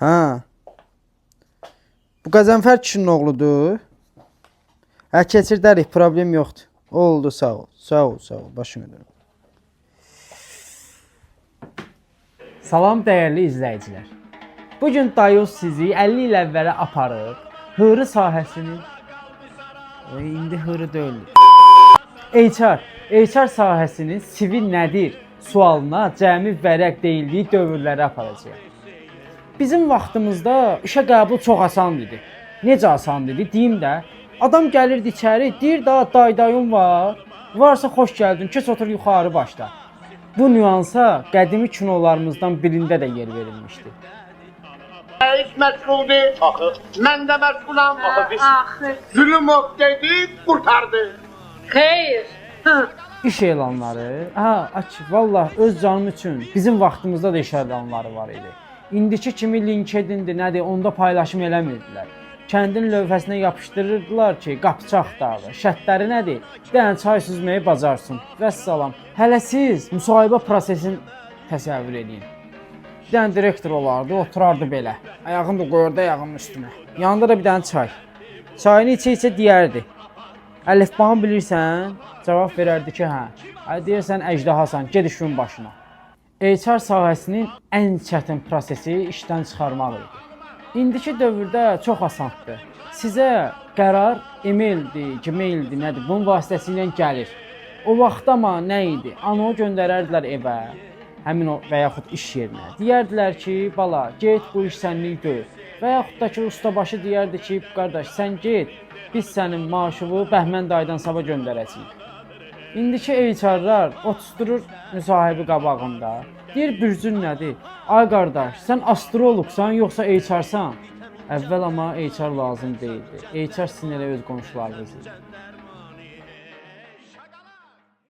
Ha. Bu Qəzənfər kişinin oğludur. Hə, keçirdərik, problem yoxdur. Oldu, sağ ol. Sağ ol, sağ ol. Başını dönüm. Salam dəyərli izləyicilər. Bugün Dayos sizi 50 il əvvələ aparıb hırı sahəsinin indi hırı deyil. HR sahəsinin sivil nədir sualına cəmi vərəq deyildiyi dövrlərə aparacağıq. Bizim vaxtımızda işə qəbul çox asan idi. Necə asan idi? Deyim də, adam gəlirdi içəri, deyir da dayım var. Varsa xoş gəldin, keç otur yuxarı başda. Bu nüansa qədimi kinolarımızdan birində də yer verilmişdi. Reis məşğuldur. Axı. Mən də məşğulam. Axı. Zülmov dedi, qurtardı. Xeyr. İş elanları, vallah öz canım üçün bizim vaxtımızda da iş elanları var idi. İndiki kimi LinkedIn-dir, nədir, onda paylaşım eləmirdilər. Kəndin lövhəsinə yapışdırırdılar ki, qapıçı axtarır. Şərtləri nədir? Dənə çay süzməyi bacarsın. Vəssalam. Hələ siz müsahibə prosesini təsəvvür edin. Bir dənə direktor olardı, oturardı belə. Ayağını da qoyardı ayağının üstünə. Yanında da bir dənə çay. Çayını içə-içə deyərdi. Əlifbanı bilirsən? Cavab verərdi ki, hə. Deyirsən əjdahasan, ged işin başına. HR sahəsinin ən çətin prosesi işdən çıxarmaq idi. İndiki dövrdə çox asandır. Sizə qərar e-maildir, gmaildir, nədir, bunun vasitəsilə gəlir. O vaxt amma nə idi? Anonu göndərərdilər evə, həmin o və yaxud iş yerinə. Deyərdilər ki, bala, get bu iş sənlik deyil. Və yaxud da ki, ustabaşı deyərdi ki, qardaş, sən get, biz sənin maaşını Bəhmən dayıdan sabah göndərəcəyik. İndiki HR-lar oturur müsahibi qabağında. Deyir, bürcün nədir? Ay qardaş, sən astroloqsan, yoxsa HR-san? Əvvəl amma HR lazım deyildi. HR sizin elə öz qonşularınız idi.